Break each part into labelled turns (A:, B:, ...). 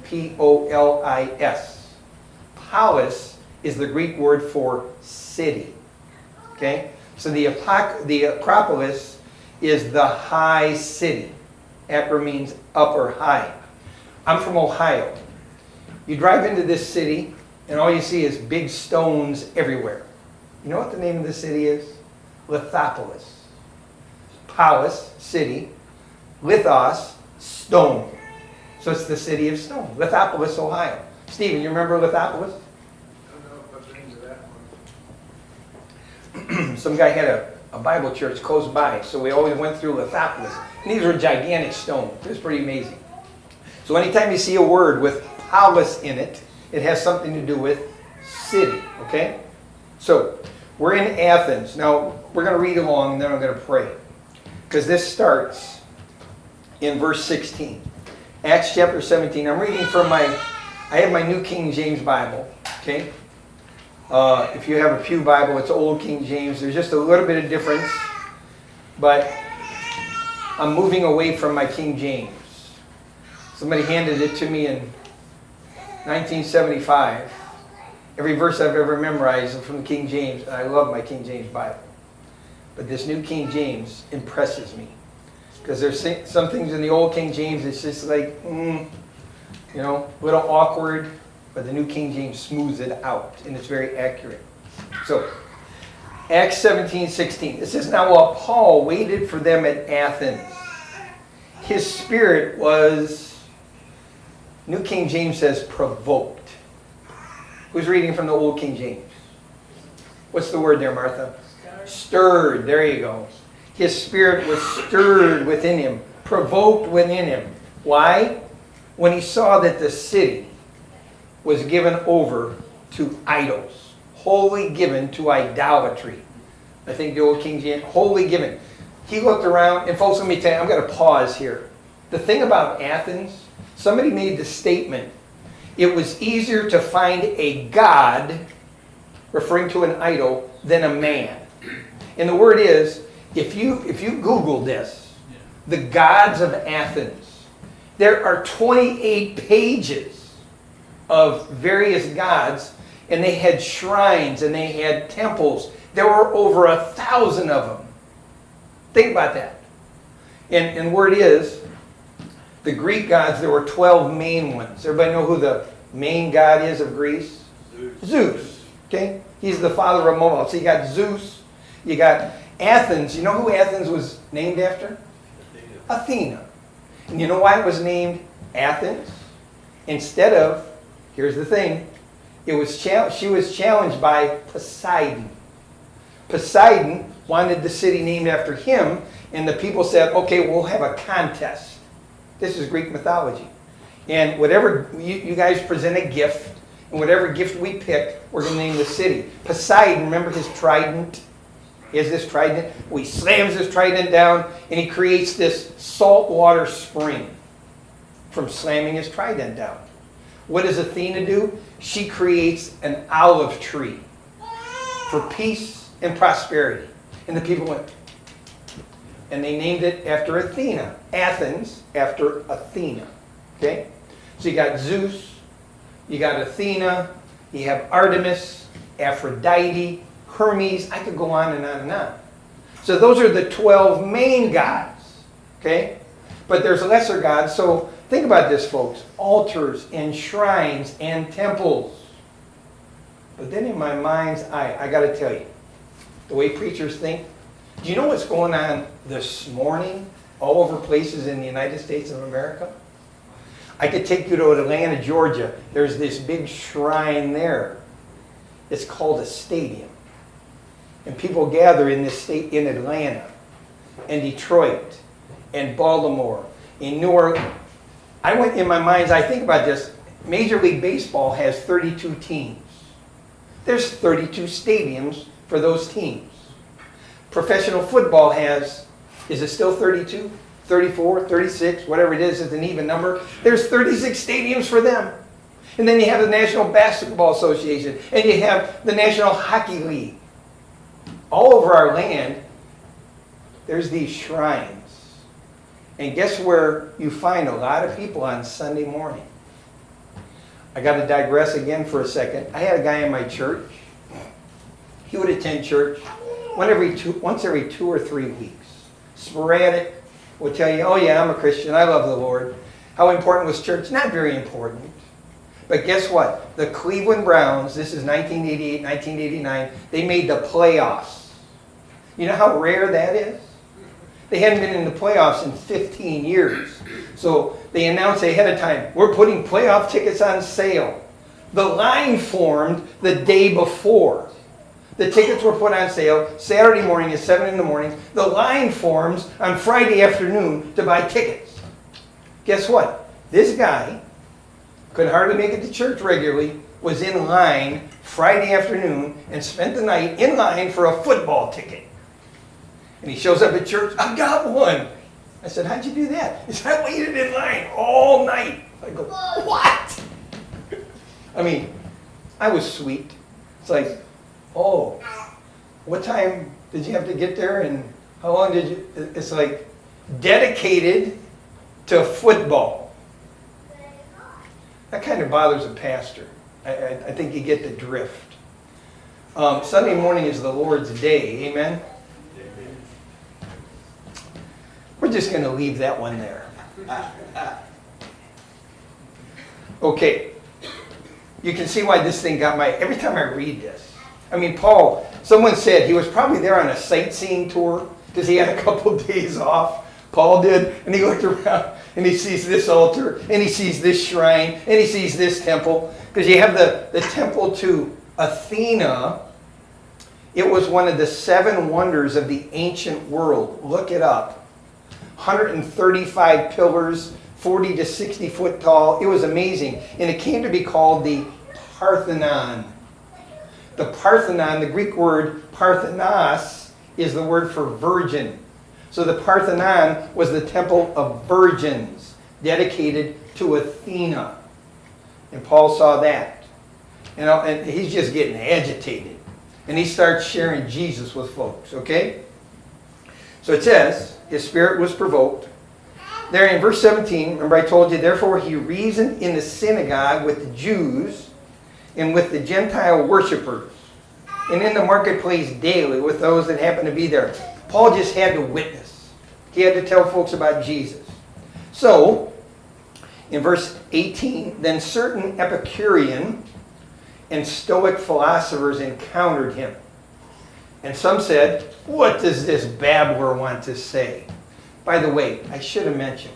A: P-O-L-I-S. Polis is the Greek word for city. Okay? So the Acropolis is the high city. Acro means up or high. I'm from Ohio. You drive into this city, and all you see is big stones everywhere. You know what the name of the city is? Lithopolis. Polis, city. Lithos, stone. So it's the city of stone. Lithopolis, Ohio. Stephen, you remember Lithopolis?
B: I don't know what the names of that one.
A: Some guy had a Bible church close by, so we always went through Lithopolis. And these were gigantic stones. It was pretty amazing. So anytime you see a word with polis in it, it has something to do with city, okay? So we're in Athens. Now, we're going to read along, and then I'm going to pray. Because this starts in verse 16. Acts chapter 17. I'm reading from I have my New King James Bible, okay? If you have a Pew Bible, it's Old King James. There's just a little bit of difference, but I'm moving away from my King James. Somebody handed it to me in 1975. Every verse I've ever memorized is from the King James, and I love my King James Bible. But this New King James impresses me. Because there's some things in the Old King James, it's just like, a little awkward. But the New King James smooths it out, and it's very accurate. So, Acts 17:16. It says, "Now while Paul waited for them at Athens, his spirit was," New King James says, "provoked." Who's reading from the Old King James? What's the word there, Martha? Stirred. There you go. His spirit was stirred within him, provoked within him. Why? When he saw that the city was given over to idols, wholly given to idolatry. I think the Old King James, wholly given. He looked around, and folks, let me tell you, I'm going to pause here. The thing about Athens, somebody made the statement, it was easier to find a god, referring to an idol, than a man. And the word is, if you Google this, the gods of Athens, there are 28 pages of various gods, and they had shrines and they had temples. There were over 1,000 of them. Think about that. And the word is, the Greek gods, there were 12 main ones. Everybody know who the main god is of Greece? Zeus. Okay? He's the father of Moloch. So you got Zeus, you got Athens. You know who Athens was named after? Athena. And you know why it was named Athens? Instead of, here's the thing, she was challenged by Poseidon. Poseidon wanted the city named after him, and the people said, okay, we'll have a contest. This is Greek mythology. And whatever, you guys present a gift, and whatever gift we pick, we're going to name the city. Poseidon, remember his trident? He has this trident. Well, he slams his trident down, and he creates this saltwater spring from slamming his trident down. What does Athena do? She creates an olive tree for peace and prosperity. And the people went, and they named it after Athena. Athens, after Athena. Okay? So you got Zeus, you got Athena, you have Artemis, Aphrodite, Hermes. I could go on and on and on. So those are the 12 main gods. Okay? But there's lesser gods. So think about this, folks. Altars and shrines and temples. But then in my mind's eye, I got to tell you, the way preachers think, do you know what's going on this morning all over places in the United States of America? I could take you to Atlanta, Georgia. There's this big shrine there. It's called a stadium. And people gather in this state in Atlanta and Detroit and Baltimore, in New Orleans. I went in my mind's eye, think about this. Major League Baseball has 32 teams. There's 32 stadiums for those teams. Professional football has, is it still 32? 34, 36, whatever it is, it's an even number. There's 36 stadiums for them. And then you have the National Basketball Association, and you have the National Hockey League. All over our land, there's these shrines. And guess where you find a lot of people on Sunday morning? I got to digress again for a second. I had a guy in my church. He would attend church once every 2 or 3 weeks. Sporadic. Would tell you, oh yeah, I'm a Christian. I love the Lord. How important was church? Not very important. But guess what? The Cleveland Browns, this is 1988, 1989, they made the playoffs. You know how rare that is? They hadn't been in the playoffs in 15 years. So they announced ahead of time, we're putting playoff tickets on sale. The line formed the day before. The tickets were put on sale Saturday morning at 7 in the morning. The line forms on Friday afternoon to buy tickets. Guess what? This guy could hardly make it to church regularly, was in line Friday afternoon and spent the night in line for a football ticket. And he shows up at church, I got one. I said, how'd you do that? He said, I waited in line all night. I go, what? I mean, I was sweet. It's like, oh, what time did you have to get there and how long did you? It's like dedicated to football. That kind of bothers a pastor. I think you get the drift. Sunday morning is the Lord's day. Amen? We're just going to leave that one there. Okay. You can see why this thing got every time I read this. I mean, Paul, someone said he was probably there on a sightseeing tour because he had a couple of days off. Paul did, and he looked around and he sees this altar and he sees this shrine and he sees this temple. Because you have the temple to Athena. It was one of the 7 wonders of the ancient world. Look it up. 135 pillars, 40 to 60 foot tall. It was amazing. And it came to be called the Parthenon. The Parthenon, the Greek word Parthenos, is the word for virgin. So the Parthenon was the temple of virgins, dedicated to Athena. And Paul saw that. And he's just getting agitated. And he starts sharing Jesus with folks, okay? So it says, his spirit was provoked. There in verse 17, remember I told you, therefore he reasoned in the synagogue with the Jews and with the Gentile worshippers, and in the marketplace daily with those that happened to be there. Paul just had to witness. He had to tell folks about Jesus. So, in verse 18, then certain Epicurean and Stoic philosophers encountered him. And some said, what does this babbler want to say? By the way, I should have mentioned,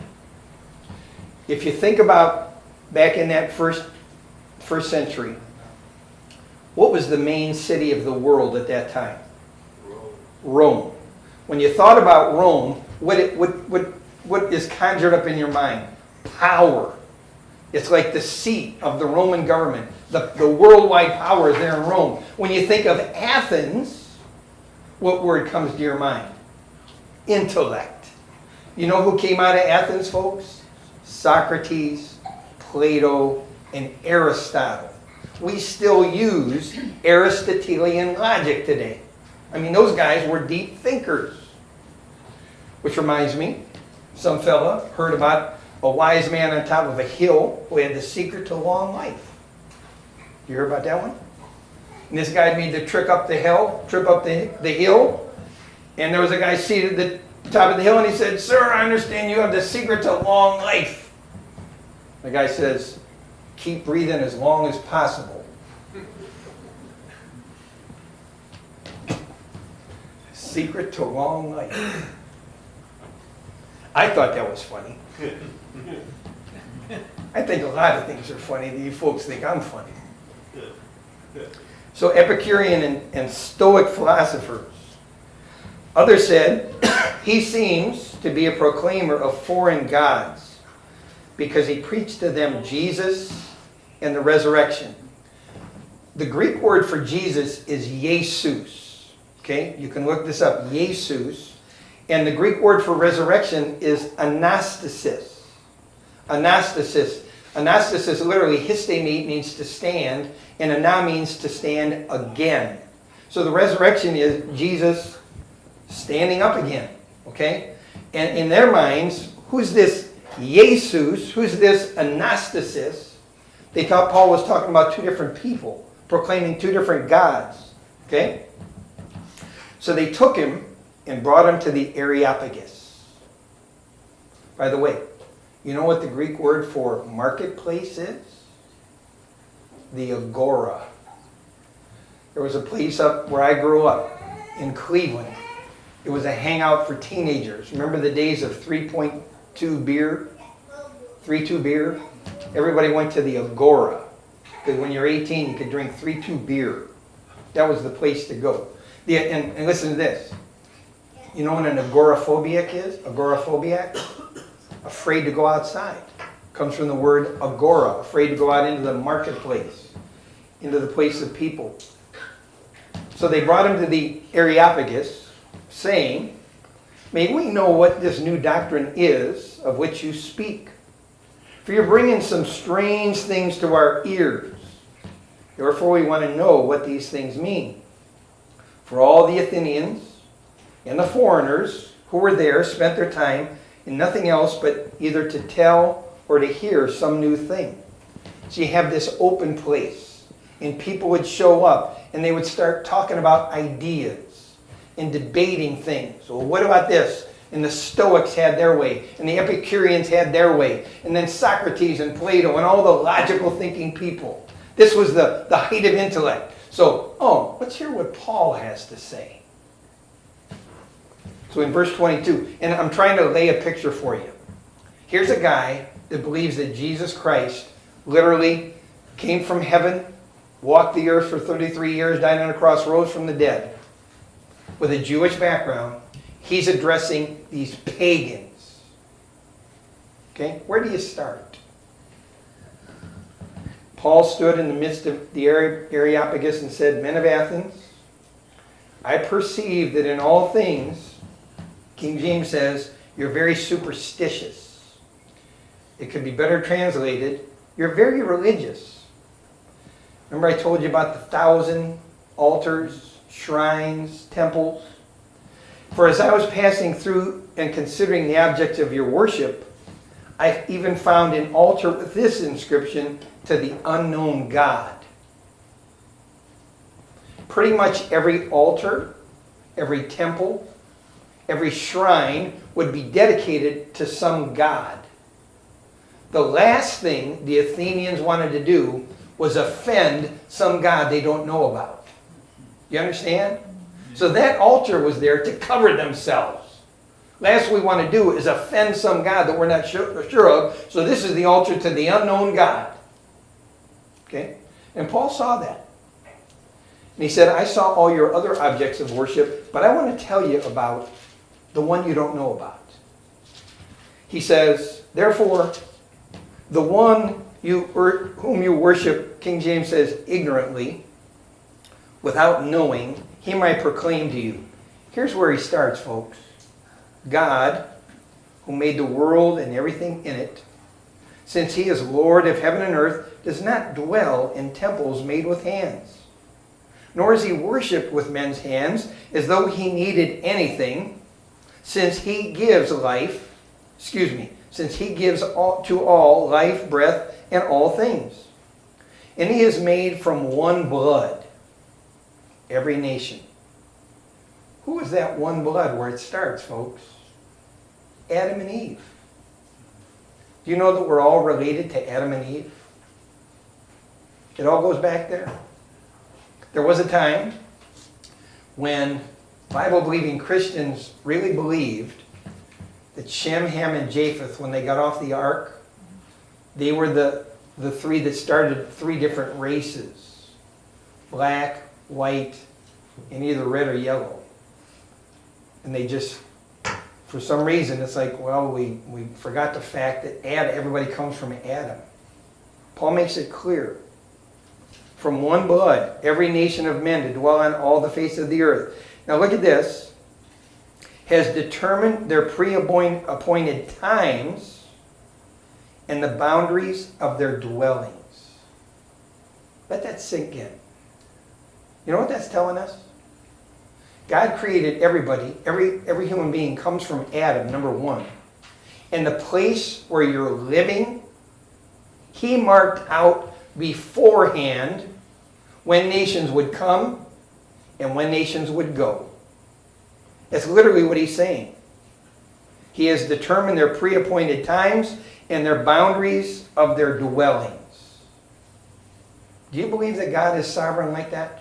A: if you think about back in that first century, what was the main city of the world at that time? Rome. When you thought about Rome, what is conjured up in your mind? Power. It's like the seat of the Roman government. The worldwide power is there in Rome. When you think of Athens, what word comes to your mind? Intellect. You know who came out of Athens, folks? Socrates, Plato, and Aristotle. We still use Aristotelian logic today. I mean, those guys were deep thinkers. Which reminds me, some fella heard about a wise man on top of a hill who had the secret to long life. You heard about that one? And this guy made the trip up the hill, and there was a guy seated at the top of the hill, and he said, sir, I understand you have the secret to long life. The guy says, keep breathing as long as possible. Secret to long life. I thought that was funny. I think a lot of things are funny. You folks think I'm funny. So Epicurean and Stoic philosophers. Others said, he seems to be a proclaimer of foreign gods because he preached to them Jesus and the resurrection. The Greek word for Jesus is Jesus. Okay, you can look this up, Jesus. And the Greek word for resurrection is anastasis. Anastasis. Anastasis, literally, histemi means to stand, and ana means to stand again. So the resurrection is Jesus standing up again. Okay? And in their minds, who's this Jesus? Who's this anastasis? They thought Paul was talking about two different people, proclaiming two different gods. Okay? So they took him and brought him to the Areopagus. By the way, you know what the Greek word for marketplace is? The agora. There was a place up where I grew up in Cleveland. It was a hangout for teenagers. Remember the days of 3.2 beer? 3.2 beer? Everybody went to the agora. Because when you're 18, you could drink 3.2 beer. That was the place to go. And listen to this. You know what an agoraphobiac is? Agoraphobiac? Afraid to go outside. Comes from the word agora. Afraid to go out into the marketplace. Into the place of people. So they brought him to the Areopagus, saying, "May we know what this new doctrine is of which you speak. For you're bringing some strange things to our ears. Therefore we want to know what these things mean. For all the Athenians and the foreigners who were there spent their time in nothing else but either to tell or to hear some new thing." So you have this open place, and people would show up, and they would start talking about ideas and debating things. Well, what about this? And the Stoics had their way, and the Epicureans had their way, and then Socrates and Plato and all the logical thinking people. This was the height of intellect. So, let's hear what Paul has to say. So in verse 22, and I'm trying to lay a picture for you. Here's a guy that believes that Jesus Christ literally came from heaven, walked the earth for 33 years, died on a cross, rose from the dead. With a Jewish background, he's addressing these pagans. Okay, where do you start? Paul stood in the midst of the Areopagus and said, "Men of Athens, I perceive that in all things," King James says, "you're very superstitious." It could be better translated, "you're very religious." Remember I told you about the 1,000 altars, shrines, temples? "For as I was passing through and considering the objects of your worship, I even found an altar with this inscription, 'To the unknown God.'" Pretty much every altar, every temple, every shrine would be dedicated to some god. The last thing the Athenians wanted to do was offend some god they don't know about. You understand? So that altar was there to cover themselves. Last we want to do is offend some god that we're not sure of. So this is the altar to the unknown God. Okay? And Paul saw that. And he said, "I saw all your other objects of worship, but I want to tell you about the one you don't know about." He says, "Therefore, the one whom you worship," King James says, "ignorantly, without knowing, him I proclaim to you." Here's where he starts, folks. God, who made the world and everything in it, since he is Lord of heaven and earth, does not dwell in temples made with hands. Nor is he worshipped with men's hands as though he needed anything, since he gives to all life, breath, and all things. And he is made from one blood, every nation. Who is that one blood where it starts, folks? Adam and Eve. Do you know that we're all related to Adam and Eve? It all goes back there. There was a time when Bible-believing Christians really believed that Shem, Ham, and Japheth, when they got off the ark, they were the three that started three different races. Black, white, and either red or yellow. And they just, for some reason, it's like, well, we forgot the fact that everybody comes from Adam. Paul makes it clear. From one blood, every nation of men to dwell on all the face of the earth. Now look at this. Has determined their pre-appointed times and the boundaries of their dwellings. Let that sink in. You know what that's telling us? God created everybody. Every human being comes from Adam, number one. And the place where you're living, he marked out beforehand when nations would come and when nations would go. That's literally what he's saying. He has determined their pre-appointed times and their boundaries of their dwellings. Do you believe that God is sovereign like that?